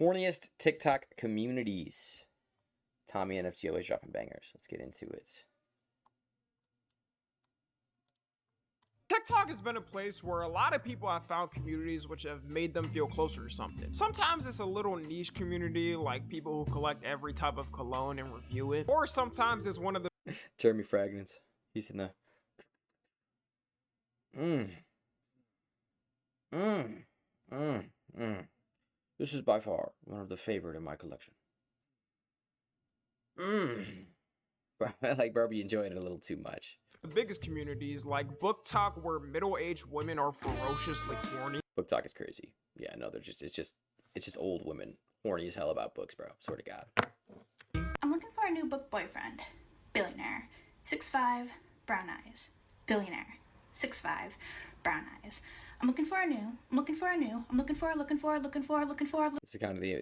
Corniest TikTok communities. Tommy NFT always dropping bangers. Let's get into it. TikTok has been a place where a lot of people have found communities which have made them feel closer to something. Sometimes it's a little niche community, like people who collect every type of cologne and review it. Or sometimes it's one of the Jeremy Fragrance. He's in the... This is by far one of the favorite in my collection. I like Barbie enjoying it a little too much. The biggest communities, like Book Talk, where middle-aged women are ferociously horny. Book Talk is crazy. Yeah, no, they're just it's just old women horny as hell about books, bro. Swear to God. I'm looking for a new book boyfriend. Billionaire. 6'5", brown eyes. Billionaire. 6'5", brown eyes. I'm looking for a new.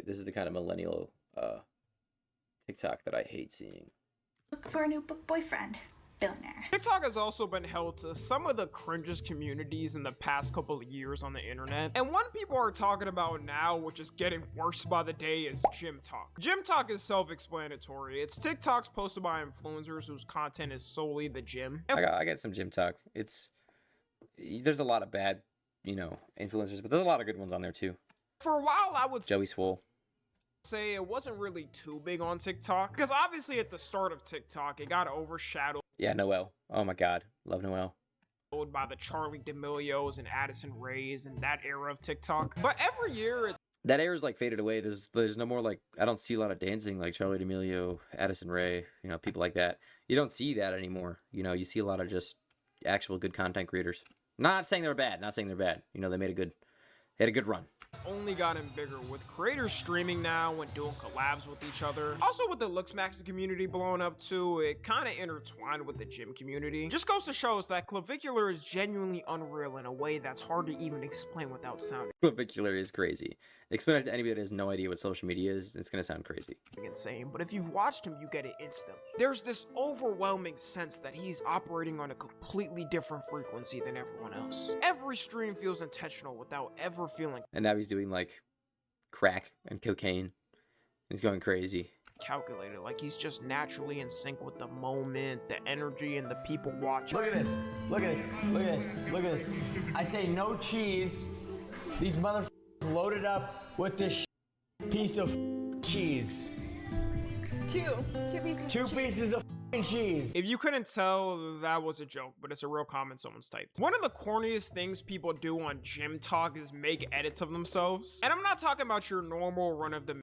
This is the kind of millennial TikTok that I hate seeing. Looking for a new book boyfriend. Billionaire. TikTok has also been held to some of the cringiest communities in the past couple of years on the internet. And one people are talking about now, which is getting worse by the day, is Gym Talk. Gym Talk is self-explanatory. It's TikToks posted by influencers whose content is solely the gym. I got some Gym Talk. There's a lot of bad, influencers, but there's a lot of good ones on there too. For a while, I would Joey Swole. say it wasn't really too big on TikTok, because obviously at the start of TikTok, it got overshadowed. Yeah, Noel. Oh my God, love Noel. By the Charlie D'Amelios and Addison Rays and that era of TikTok. But every year, That era's like faded away. There's no more like, I don't see a lot of dancing like Charlie D'Amelio, Addison Rae, people like that. You don't see that anymore. You see a lot of just actual good content creators. Not saying they're bad. They had a good run. it's only gotten bigger with creators streaming now and doing collabs with each other. Also with the LooksMax community blowing up too, it kind of intertwined with the gym community. Just goes to show us that clavicular is genuinely unreal in a way that's hard to even explain without sounding Clavicular is crazy. Explain it to anybody that has no idea what social media is, it's gonna sound crazy. insane, but if you've watched him, you get it instantly. There's this overwhelming sense that he's operating on a completely different frequency than everyone else. Every stream feels intentional without ever feeling And now he's doing like crack and cocaine. He's going crazy. calculated, like he's just naturally in sync with the moment, the energy, and the people watching. Look at this. Look at this. Look at this. Look at this. I say no cheese. These motherfuckers loaded up with this piece of cheese. Two pieces. Two pieces of cheese. If you couldn't tell, that was a joke, but it's a real comment someone's typed. One of the corniest things people do on Gym Talk is make edits of themselves. And I'm not talking about your normal run-of-the-mill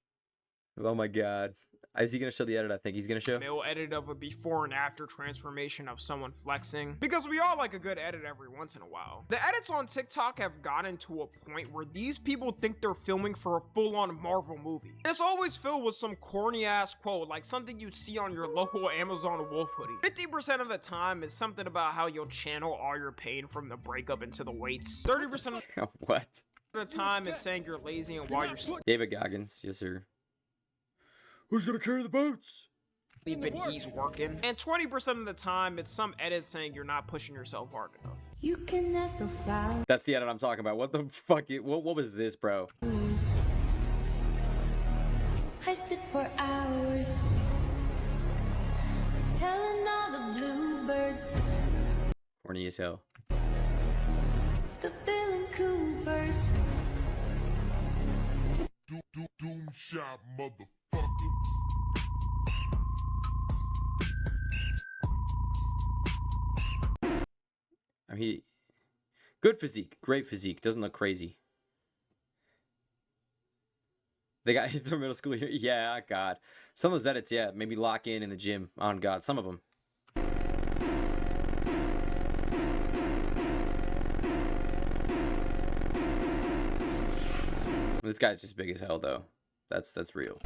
Oh my God. Is he gonna show the edit I think he's gonna show? edit of a before and after transformation of someone flexing, because we all like a good edit every once in a while. The edits on TikTok have gotten to a point where these people think they're filming for a full-on Marvel movie. And it's always filled with some corny ass quote, like something you'd see on your local Amazon Wolf hoodie. 50% of the time is something about how you'll channel all your pain from the breakup into the weights. 30% of What? the time it's saying you're lazy and why you're David Goggins, yes sir. Who's gonna carry the boats? sleeping, he's working. And 20% of the time it's some edit saying you're not pushing yourself hard enough. You can ask the flowers. That's the edit I'm talking about. What the fuck? What was this, bro? I sit for hours, telling all the bluebirds, Horny as hell. the Bill and Coo birds. Doom shot, motherfucker. I mean, good physique, great physique. Doesn't look crazy. They got their middle school here. Yeah, God. Some of those edits, yeah, maybe lock in the gym. On God, some of them. This guy's just big as hell, though. That's real.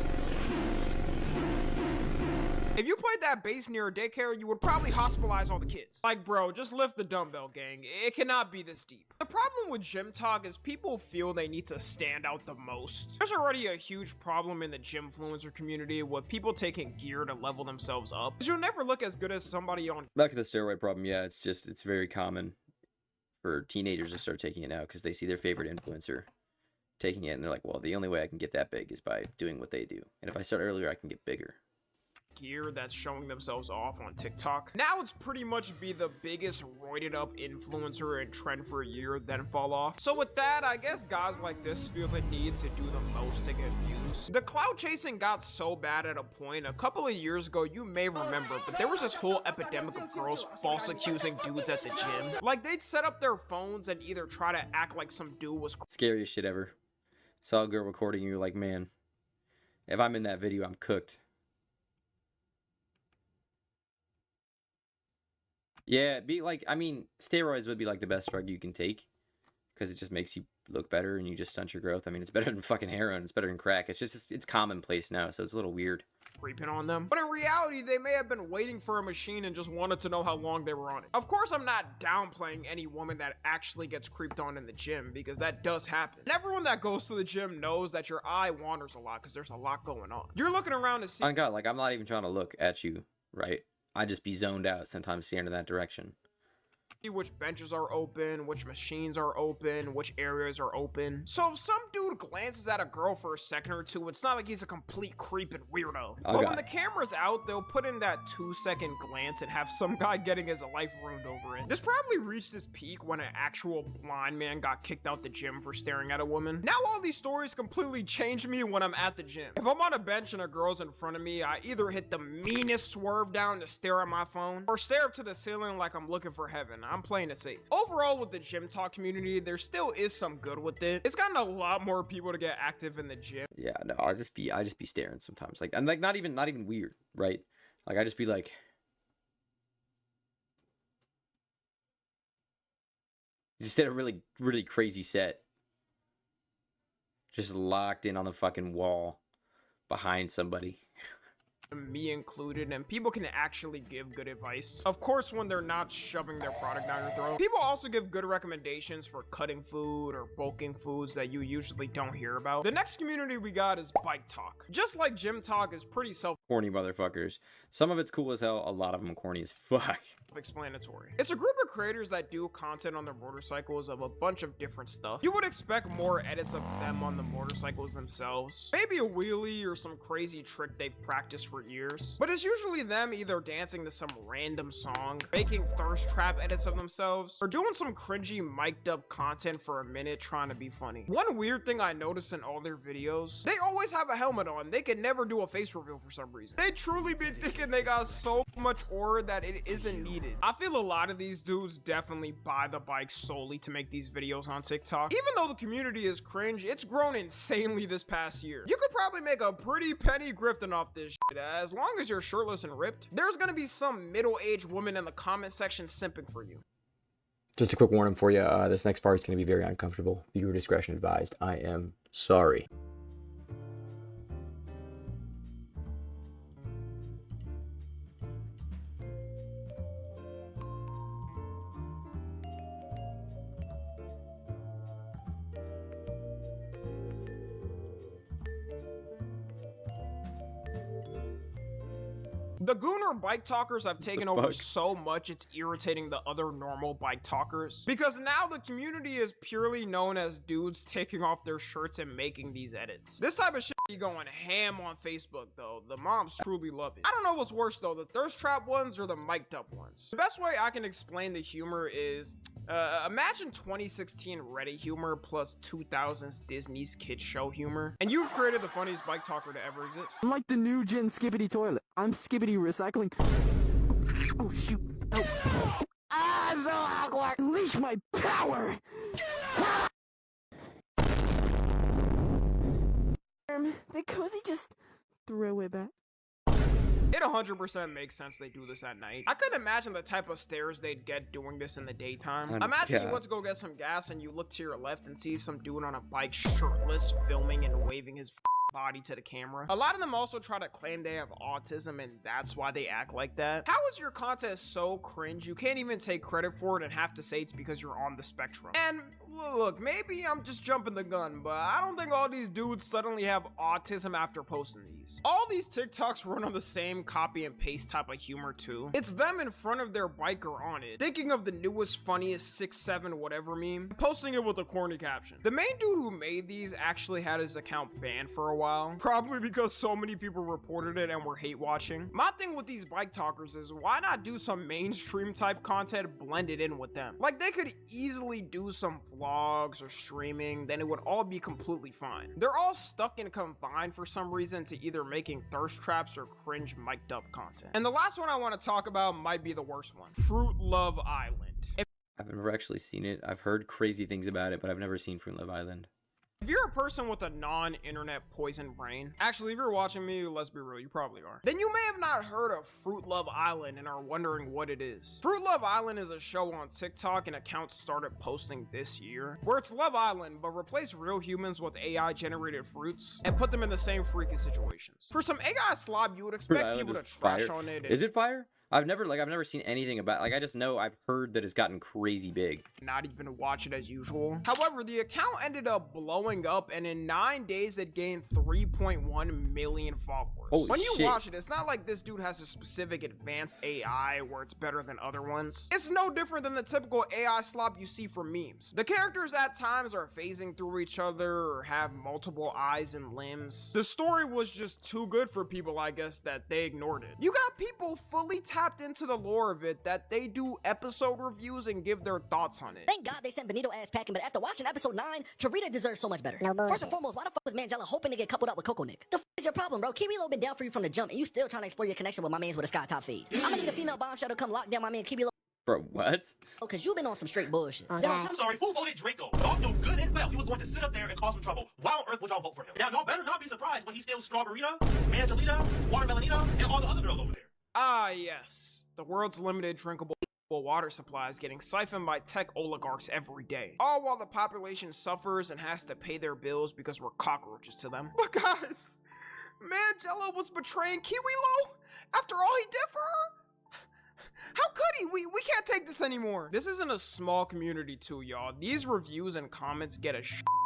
If you played that bass near a daycare, you would probably hospitalize all the kids. Like, bro, just lift the dumbbell, gang. It cannot be this deep. The problem with Gym Talk is people feel they need to stand out the most. There's already a huge problem in the gymfluencer community with people taking gear to level themselves up. You'll never look as good as somebody on Back to the steroid problem, yeah, it's very common for teenagers to start taking it now because they see their favorite influencer taking it, and they're like, well, the only way I can get that big is by doing what they do, and if I start earlier, I can get bigger. Gear that's showing themselves off on TikTok. Now it's pretty much be the biggest roided up influencer and trend for a year, then fall off. So with that, I guess guys like this feel the need to do the most to get views. The cloud chasing got so bad at a point a couple of years ago, you may remember, but there was this whole epidemic of girls false accusing dudes at the gym. Like, they'd set up their phones and either try to act like some dude was Scariest shit ever. Saw a girl recording, you're like, man, if I'm in that video, I'm cooked. Yeah, be like, I mean, steroids would be like the best drug you can take because it just makes you look better and you just stunt your growth. I mean, it's better than fucking heroin. It's better than crack. It's just, it's commonplace now, so it's a little weird. creeping on them. But in reality, they may have been waiting for a machine and just wanted to know how long they were on it. Of course, I'm not downplaying any woman that actually gets creeped on in the gym, because that does happen. And everyone that goes to the gym knows that your eye wanders a lot because there's a lot going on. You're looking around to see— Oh God, like, I'm not even trying to look at you, right? I just be zoned out sometimes staring in that direction. which benches are open, which machines are open, which areas are open. So if some dude glances at a girl for a second or two, it's not like he's a complete creep and weirdo. But when the camera's out, they'll put in that 2-second glance and have some guy getting his life ruined over it. This probably reached its peak when an actual blind man got kicked out the gym for staring at a woman. Now all these stories completely change me when I'm at the gym. If I'm on a bench and a girl's in front of me, I either hit the meanest swerve down to stare at my phone, or stare up to the ceiling like I'm looking for heaven. I'm playing it safe. Overall, with the gym talk community, there still is some good with it. It's gotten a lot more people to get active in the gym. Yeah, no, I just be staring sometimes. Like, I'm like not even weird, right? Like, I just be like, just did a really, really crazy set. Just locked in on the fucking wall behind somebody. Me included, and people can actually give good advice. Of course, when they're not shoving their product down your throat. People also give good recommendations for cutting food or bulking foods that you usually don't hear about. The next community we got is bike talk. Just like gym talk is pretty Corny motherfuckers. Some of it's cool as hell, a lot of them corny as fuck. self-explanatory. It's a group of creators that do content on their motorcycles of a bunch of different stuff. You would expect more edits of them on the motorcycles themselves. Maybe a wheelie or some crazy trick they've practiced for years. But it's usually them either dancing to some random song, making thirst trap edits of themselves, or doing some cringy mic'd up content for a minute trying to be funny. One weird thing I noticed in all their videos, they always have a helmet on. They can never do a face reveal for some reason. They truly be thinking they got so much aura that it isn't needed. I feel a lot of these dudes definitely buy the bike solely to make these videos on TikTok. Even though the community is cringe, it's grown insanely this past year. You could probably make a pretty penny grifting off this shit. As long as you're shirtless and ripped, there's gonna be some middle-aged woman in the comment section simping for you. Just a quick warning for you, this next part is going to be very uncomfortable. Viewer discretion advised. I am sorry. The Gooner bike talkers have taken over so much, it's irritating the other normal bike talkers. Because now the community is purely known as dudes taking off their shirts and making these edits. This type of shit be going ham on Facebook though. The moms truly love it. I don't know what's worse though, the thirst trap ones or the mic'd up ones. The best way I can explain the humor is, imagine 2016 Reddit humor plus 2000s Disney's kids show humor. And you've created the funniest bike talker to ever exist. I'm like the new gen Skibbity toilet. I'm Skibbity recycling. Oh shoot. Oh. I'm so awkward. Unleash my power. The cozy just throw it back. It 100% makes sense they do this at night. I couldn't imagine the type of stares they'd get doing this in the daytime. Imagine you went to go get some gas and you look to your left and see some dude on a bike shirtless filming and waving his body to the camera. A lot of them also try to claim they have autism and that's why they act like that. How is your content so cringe you can't even take credit for it and have to say it's because you're on the spectrum? And look, maybe I'm just jumping the gun, but I don't think all these dudes suddenly have autism after posting these. All these TikToks run on the same copy and paste type of humor too. It's them in front of their bike or on it, thinking of the newest, funniest 6'7" whatever meme, posting it with a corny caption. The main dude who made these actually had his account banned for a while, probably because so many people reported it and were hate watching. My thing with these bike talkers is why not do some mainstream type content blended in with them? Like they could easily do some vlogs or streaming, then it would all be completely fine. They're all stuck and confined for some reason to either making thirst traps or cringe mic'd up content. And the last one I want to talk about might be the worst one, Fruit Love Island. I've never actually seen it. I've heard crazy things about it, but I've never seen Fruit Love Island. If you're a person with a non-internet poison brain, actually if you're watching me, let's be real, you probably are, then you may have not heard of Fruit Love Island and are wondering what it is. Fruit Love Island is a show on TikTok and accounts started posting this year, where it's Love Island but replace real humans with AI generated fruits and put them in the same freaky situations. For some AI slob, you would expect people to trash on it. Is it fire? I've never seen anything about, like, I just know I've heard that it's gotten crazy big. Not even watch it as usual. However, the account ended up blowing up and in 9 days it gained 3.1 million followers. Holy when you shit. watch it, it's not like this dude has a specific advanced AI where it's better than other ones. It's no different than the typical AI slop you see from memes. The characters at times are phasing through each other or have multiple eyes and limbs. The story was just too good for people, I guess, that they ignored it. You got people fully tapped into the lore of it that they do episode reviews and give their thoughts on it. Thank God they sent Benito ass packing, but after watching episode 9, Tarita deserves so much better. No bullshit. First and foremost, why the fuck was Mangella hoping to get coupled up with Coco Nick? The fuck is your problem, bro? Kiwilo been down for you from the jump, and you still trying to explore your connection with my mans with a sky top feed. I'm gonna need a female bombshell to come lock down my man Kiwilo. Bro, what? Because you've been on some straight bullshit. Okay. I'm sorry, who voted Draco? Y'all knew good and well he was going to sit up there and cause some trouble. Why on earth would y'all vote for him? Now, y'all better not be surprised when he steals Strawberryto, Mangelito, Watermelonito, and all the other girls over there. Ah, yes. The world's limited drinkable water supply is getting siphoned by tech oligarchs every day. All while the population suffers and has to pay their bills because we're cockroaches to them. But guys, Mangella was betraying Kiwilo after all he did for her? How could he? We can't take this anymore. This isn't a small community too, y'all. These reviews and comments get a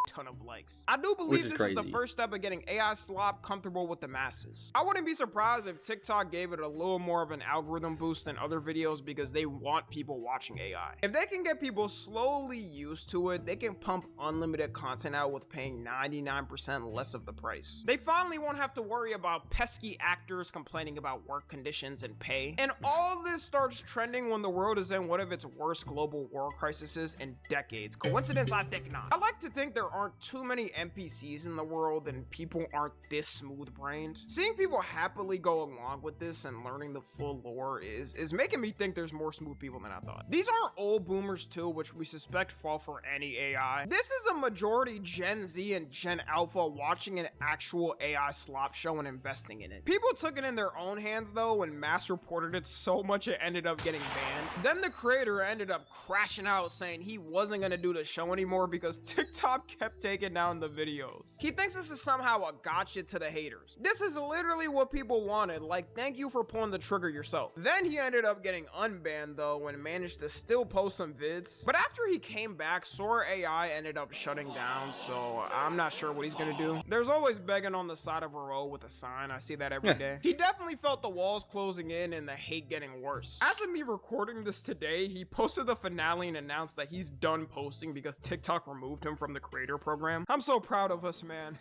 ton of likes. I do believe this is the first step of getting AI slop comfortable with the masses. I wouldn't be surprised if TikTok gave it a little more of an algorithm boost than other videos because they want people watching AI. If they can get people slowly used to it, they can pump unlimited content out with paying 99% less of the price. They finally won't have to worry about pesky actors complaining about work conditions and pay. And all this starts trending when the world is in one of its worst global war crises in decades. Coincidence? I think not. I like to think there aren't too many NPCs in the world and people aren't this smooth-brained. Seeing people happily go along with this and learning the full lore is making me think there's more smooth people than I thought. These aren't old boomers too, which we suspect fall for any AI. This is a majority Gen Z and Gen Alpha watching an actual AI slop show and investing in it. People took it in their own hands though and mass reported it so much it ended up getting banned. Then the creator ended up crashing out saying he wasn't gonna do the show anymore because TikTok kept taking down the videos. He thinks this is somehow a gotcha to the haters. This is literally what people wanted, like thank you for pulling the trigger yourself. Then he ended up getting unbanned though and managed to still post some vids. But after he came back, Sora AI ended up shutting down, so I'm not sure what he's gonna do. There's always begging on the side of a road with a sign. I see that every day. He definitely felt the walls closing in and the hate getting worse. As of me recording this today, he posted the finale and announced that he's done posting because TikTok removed him from the creator program. I'm so proud of us, man.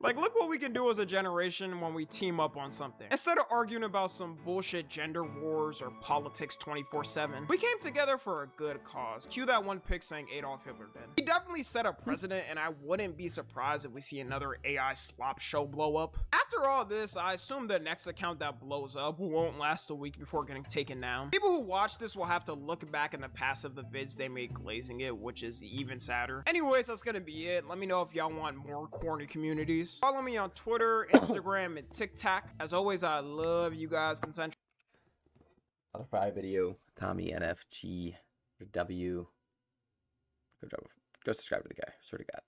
Like, look what we can do as a generation when we team up on something. Instead of arguing about some bullshit gender wars or politics 24/7, we came together for a good cause. Cue that one pic saying Adolf Hitler did. He definitely set a precedent, and I wouldn't be surprised if we see another AI slop show blow up. After all this, I assume the next account that blows up won't last a week before getting taken down. People who watch this will have to look back in the past of the vids they made glazing it, which is even sadder. Anyways, that's gonna be it. Let me know if y'all want more corny communities. Follow me on Twitter, Instagram, and TikTok. As always, I love you guys. Concentrate. Another Fry video. Tommy NFG W. Go subscribe to the guy. Swear to God.